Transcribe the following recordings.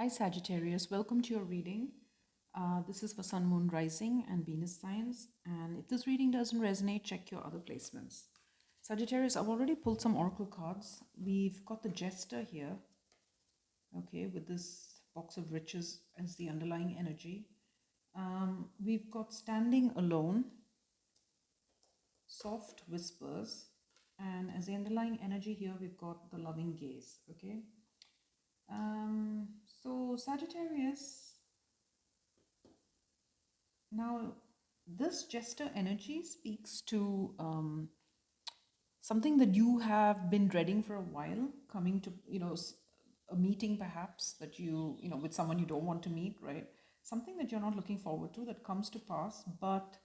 Hi Sagittarius, welcome to your reading. This is for Sun, Moon, Rising and Venus signs. And if this reading doesn't resonate, check your other placements. Sagittarius, I've already pulled some oracle cards. We've got the Jester here, okay, with this box of riches as the underlying energy. We've got Standing Alone, Soft Whispers, and as the underlying energy here, we've got the Loving Gaze, okay. So Sagittarius, now this Jester energy speaks to something that you have been dreading for a while, coming to, a meeting perhaps that with someone you don't want to meet, right? Something that you're not looking forward to that comes to pass, but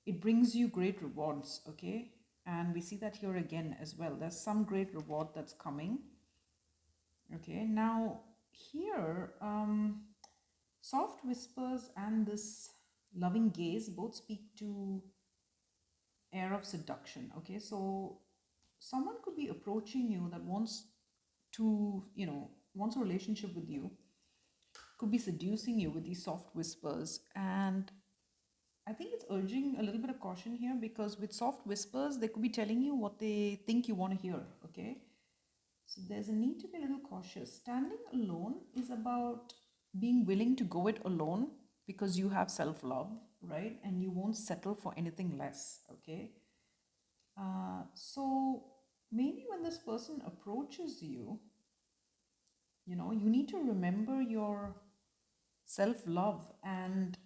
it brings you great rewards, okay? And we see that here again as well. There's some great reward that's coming, okay? Now, here, soft whispers and this loving gaze both speak to air of seduction, okay? So someone could be approaching you that wants to, wants a relationship with you, could be seducing you with these soft whispers. And I think it's urging a little bit of caution here, because with soft whispers, they could be telling you what they think you want to hear, okay? So there's a need to be a little cautious. Standing alone is about being willing to go it alone because you have self-love, right? And you won't settle for anything less, okay? So maybe when this person approaches you, you need to remember your self-love and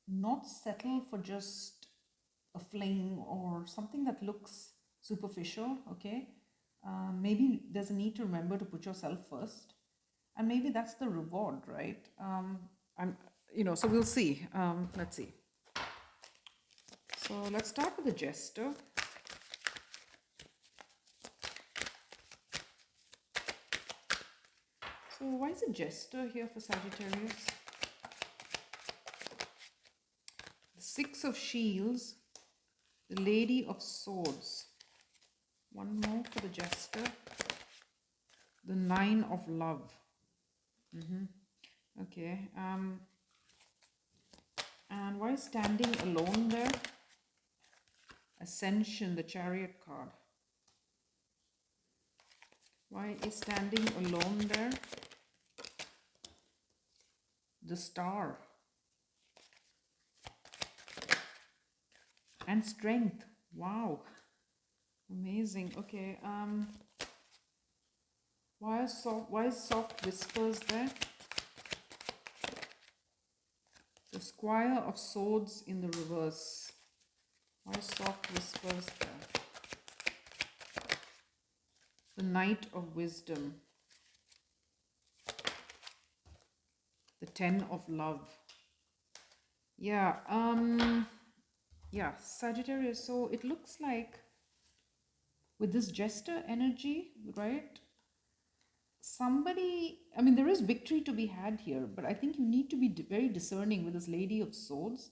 not settle for just a fling or something that looks superficial, okay? Maybe there's a need to remember to put yourself first, and maybe that's the reward, right? So we'll see. Let's see. So let's start with the Jester. So why is a Jester here for Sagittarius? The Six of Shields, the Lady of Swords. One more for the Jester. The Nine of Love. Okay. And why is Standing Alone there? Ascension, the Chariot card. Why is Standing Alone there? The Star. And Strength. Wow. Amazing. Okay. Why is soft whispers there? The Squire of Swords in the reverse. Why soft whispers there? The Knight of Wisdom. The Ten of Love. Yeah, Sagittarius. So it looks like with this Jester energy, right? There is victory to be had here, but I think you need to be very discerning with this Lady of Swords.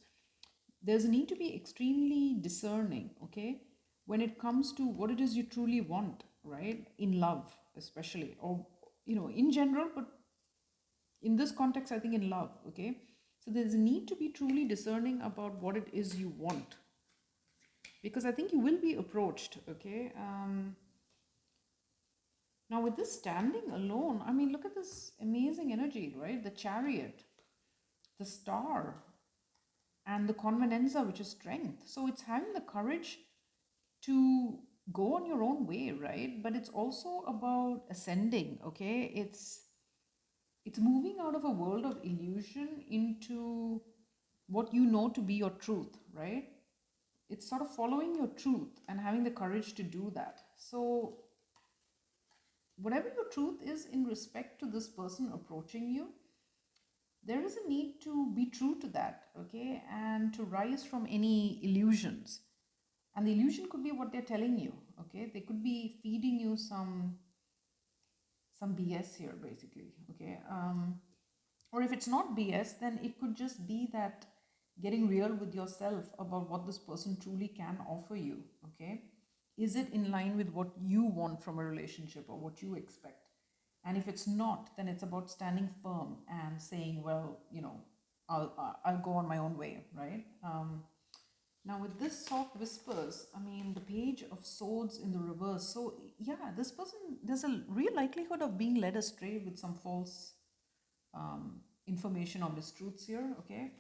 There's a need to be extremely discerning, okay, when it comes to what it is you truly want, right? In love, especially, or, in general, but in this context, I think in love, okay? So there's a need to be truly discerning about what it is you want, because I think you will be approached, okay? Now with this Standing Alone, look at this amazing energy, right? The Chariot, the Star, and the Convenenza, which is Strength. So it's having the courage to go on your own way, right? But it's also about ascending, okay? It's moving out of a world of illusion into what you know to be your truth, right? It's sort of following your truth and having the courage to do that. So whatever your truth is in respect to this person approaching you, there is a need to be true to that, okay? And to rise from any illusions. And the illusion could be what they're telling you, okay? They could be feeding you some BS here, basically, okay? Or if it's not BS, then it could just be that getting real with yourself about what this person truly can offer you, okay? Is it in line with what you want from a relationship or what you expect? And if it's not, then it's about standing firm and saying, well, I'll go on my own way, right? Now with this soft whispers, I mean, the Page of Swords in the reverse. So yeah, this person, there's a real likelihood of being led astray with some false information or mistruths here, okay?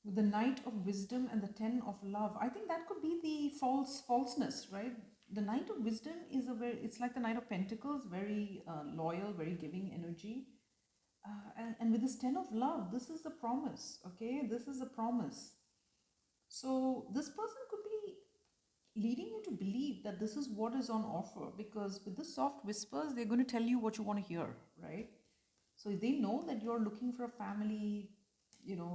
With the Knight of Wisdom and the Ten of Love, I think that could be the falseness, right? The Knight of Wisdom is it's like the Knight of Pentacles, very loyal, very giving energy. And with this Ten of Love, this is the promise, okay? This is the promise. So this person could be leading you to believe that this is what is on offer, because with the soft whispers, they're going to tell you what you want to hear, right? So if they know that you're looking for a family,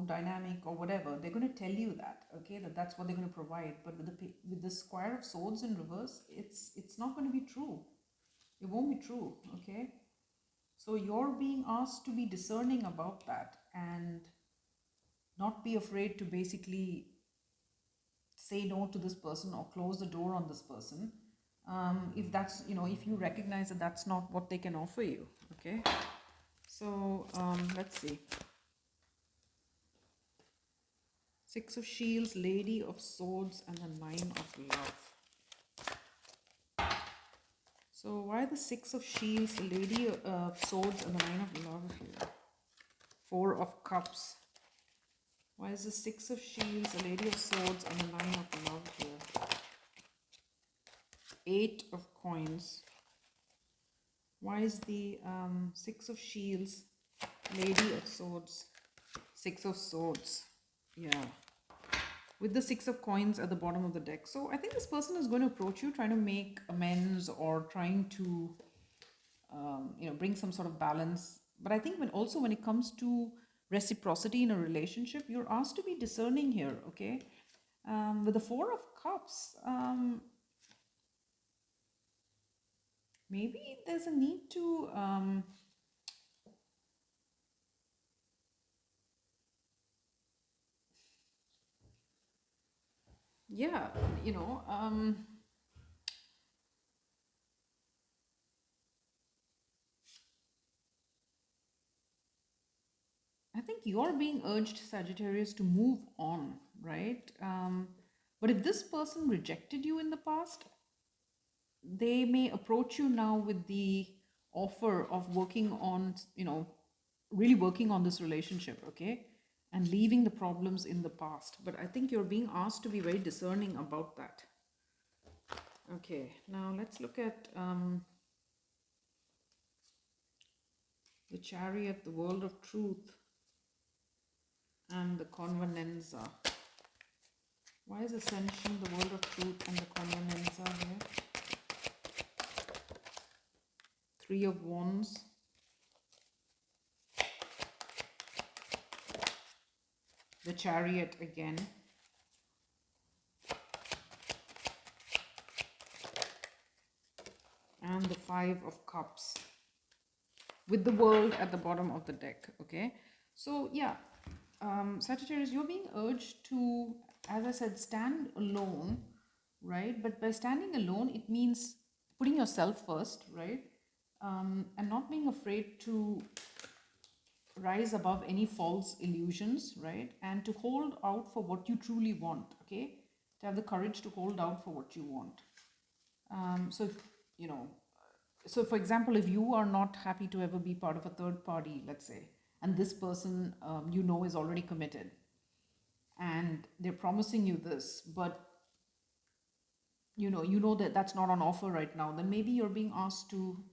dynamic or whatever, they're going to tell you that, okay, that's what they're going to provide. But with the Square of Swords in reverse, it's not going to be true. It won't be true, okay? So you're being asked to be discerning about that and not be afraid to basically say no to this person or close the door on this person, if that's, if you recognize that that's not what they can offer you, okay? So let's see. Six of Shields, Lady of Swords, and the Nine of Love. So why the Six of Shields, the Lady of Swords, and the Nine of Love here? Four of Cups. Why is the Six of Shields, the Lady of Swords, and the Nine of Love here? Eight of Coins. Why is the Six of Shields, Lady of Swords, Six of Swords? Yeah. With the Six of Coins at the bottom of the deck. So I think this person is going to approach you, trying to make amends or trying to, bring some sort of balance. But I think when it comes to reciprocity in a relationship, you're asked to be discerning here, okay? With the Four of Cups, maybe there's a need to yeah, I think you're being urged, Sagittarius, to move on, right? But if this person rejected you in the past, they may approach you now with the offer of working on, really working on this relationship, okay? And leaving the problems in the past. But I think you're being asked to be very discerning about that. Okay, now let's look at the Chariot, the World of Truth, and the Convenanza. Why is Ascension, the World of Truth, and the Convenanza here? Three of Wands. The Chariot again. And the Five of Cups. With the World at the bottom of the deck, okay? So, yeah, Sagittarius, you're being urged to, as I said, stand alone, right? But by standing alone, it means putting yourself first, right? And not being afraid to rise above any false illusions, right? And to hold out for what you truly want, okay? To have the courage to hold out for what you want. So for example, if you are not happy to ever be part of a third party, let's say, and this person, is already committed, and they're promising you this, but that that's not on offer right now, then maybe you're being asked to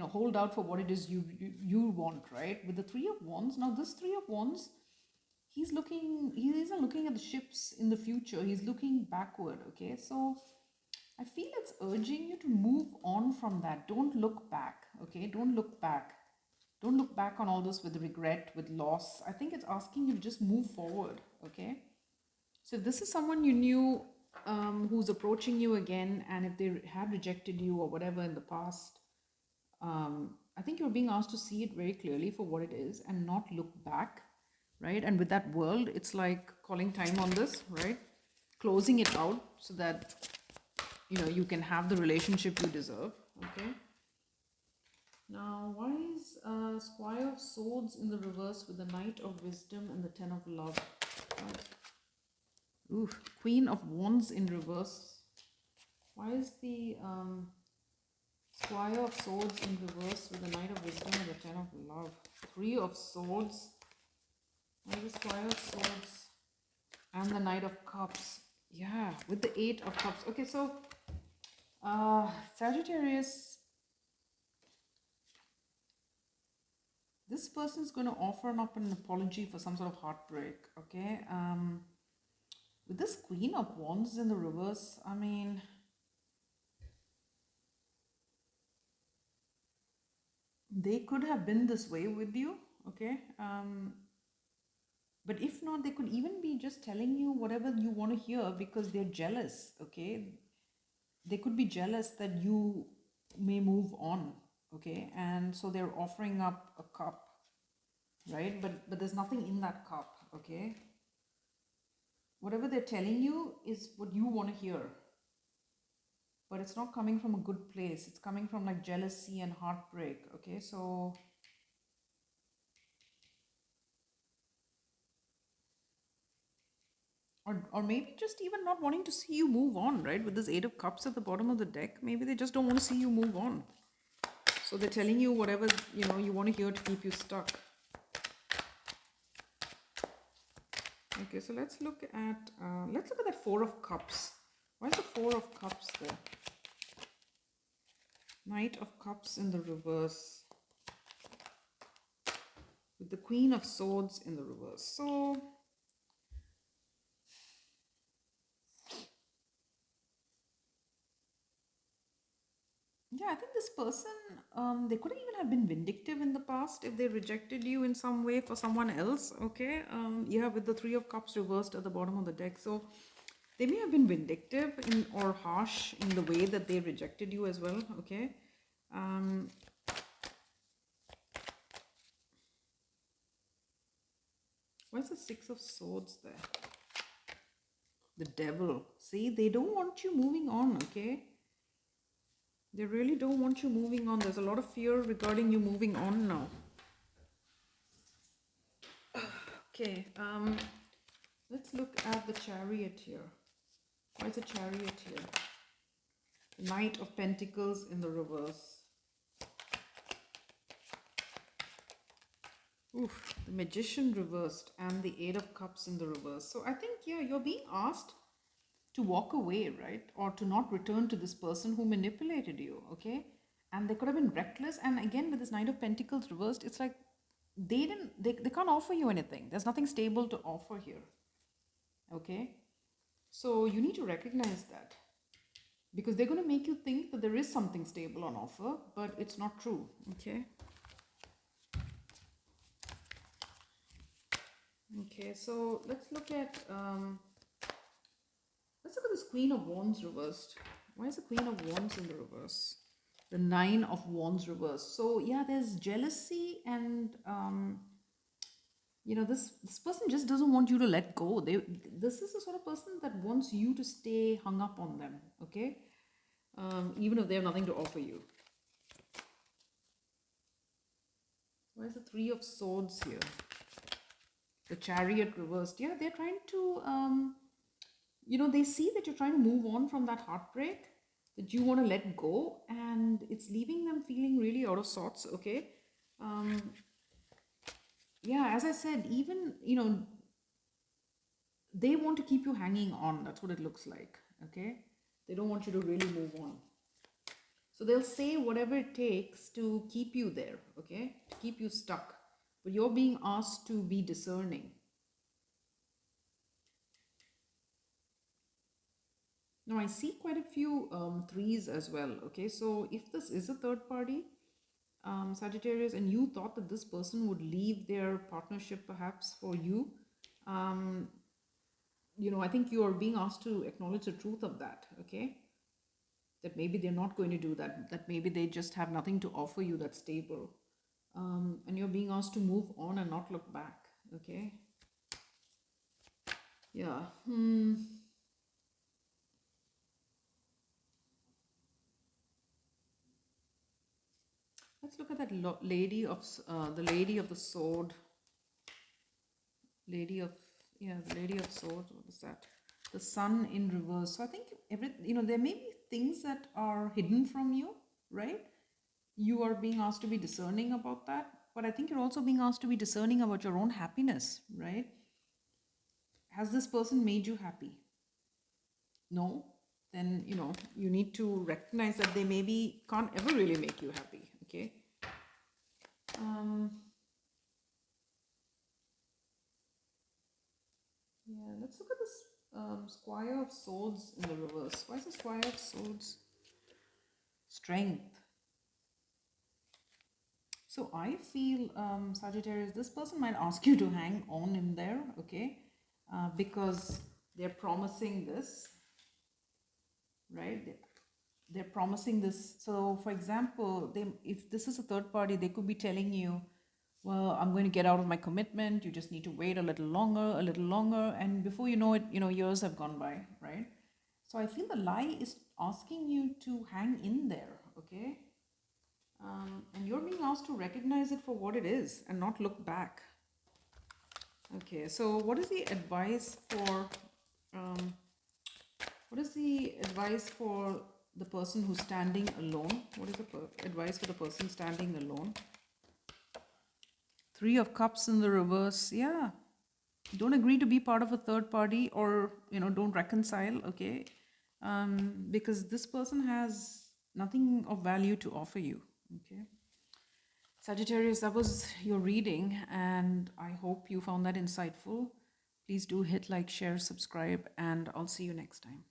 hold out for what it is you want, right? With the Three of Wands, now this Three of Wands, he isn't looking at the ships in the future, he's looking backward, okay? So I feel it's urging you to move on from that. Don't look back, okay? Don't look back. Don't look back on all this with regret, with loss. I think it's asking you to just move forward, okay? So if this is someone you knew who's approaching you again, and if they had rejected you or whatever in the past, I think you're being asked to see it very clearly for what it is and not look back, right? And with that World, it's like calling time on this, right? Closing it out so that you can have the relationship you deserve. Okay. Now, why is Squire of Swords in the reverse with the Knight of Wisdom and the Ten of Love? Ooh, Queen of Wands in reverse. Why is the Squire of Swords in reverse with the Knight of Wisdom and the Ten of Love? Three of Swords. Why is the Squire of Swords and the Knight of Cups? Yeah, with the Eight of Cups. Okay, so Sagittarius, this person is going to offer up an apology for some sort of heartbreak. Okay, with this Queen of Wands in the reverse, I mean, they could have been this way with you. Okay, but if not, they could even be just telling you whatever you want to hear because they're jealous. Okay, they could be jealous that you may move on. Okay, and so they're offering up a cup, right? But there's nothing in that cup. Okay, whatever they're telling you is what you want to hear, but it's not coming from a good place. It's coming from like jealousy and heartbreak. Okay, so or maybe just even not wanting to see you move on, right? With this Eight of Cups at the bottom of the deck, maybe they just don't want to see you move on. So they're telling you whatever you want to hear to keep you stuck. Okay, so let's look at that Four of Cups. Why is the Four of Cups there? Knight of Cups in the reverse with the Queen of Swords in the reverse. So yeah, I think this person, they could even have been vindictive in the past if they rejected you in some way for someone else. Okay, yeah, with the Three of Cups reversed at the bottom of the deck. So they may have been vindictive or harsh in the way that they rejected you as well. Okay. What's the Six of Swords there? The Devil. See, they don't want you moving on. Okay. They really don't want you moving on. There's a lot of fear regarding you moving on now. Okay, let's look at the Chariot here. Why is the Chariot here? The Knight of Pentacles in the reverse. Oof, the Magician reversed and the Eight of Cups in the reverse. So I think, yeah, you're being asked to walk away, right? Or to not return to this person who manipulated you, okay? And they could have been reckless. And again, with this Knight of Pentacles reversed, it's like they can't offer you anything. There's nothing stable to offer here, okay? So you need to recognize that, because they're going to make you think that there is something stable on offer, but it's not true, okay? Okay, so let's look at this Queen of Wands reversed. Why is the Queen of Wands in the reverse? The Nine of Wands reversed. So yeah, there's jealousy and this person just doesn't want you to let go. This is the sort of person that wants you to stay hung up on them, okay? Even if they have nothing to offer you. Why is the Three of Swords here? The Chariot reversed. Yeah, they're trying to, they see that you're trying to move on from that heartbreak, that you want to let go, and it's leaving them feeling really out of sorts, okay? Yeah, as I said, even, they want to keep you hanging on. That's what it looks like, okay? They don't want you to really move on. So they'll say whatever it takes to keep you there, okay? To keep you stuck. But you're being asked to be discerning. Now, I see quite a few threes as well, okay? So if this is a third party, Sagittarius, and you thought that this person would leave their partnership perhaps for you, I think you are being asked to acknowledge the truth of that, okay? That maybe they're not going to do that, that maybe they just have nothing to offer you that's stable. And you're being asked to move on and not look back, okay? Yeah. Let's look at that lady of the lady of the sword. Lady of, yeah, the lady of swords. What is that? The sun in reverse. So I think there may be things that are hidden from you, right? You are being asked to be discerning about that, but I think you're also being asked to be discerning about your own happiness, right? Has this person made you happy? No? Then, you need to recognize that they maybe can't ever really make you happy, okay? Yeah, let's look at this Squire of Swords in the reverse. Why is the Squire of Swords? Strength. So I feel, Sagittarius, this person might ask you to hang on in there, okay? Because they're promising this, right? They're promising this. So, for example, if this is a third party, they could be telling you, well, I'm going to get out of my commitment. You just need to wait a little longer. And before you know it, years have gone by, right? So I feel the lie is asking you to hang in there, okay? And you're being asked to recognize it for what it is and not look back. Okay, so what is the advice for the person who's standing alone? What is the advice for the person standing alone? Three of Cups in the reverse. Yeah. Don't agree to be part of a third party, or, don't reconcile, okay? Because this person has nothing of value to offer you, okay? Sagittarius, that was your reading, and I hope you found that insightful. Please do hit like, share, subscribe, and I'll see you next time.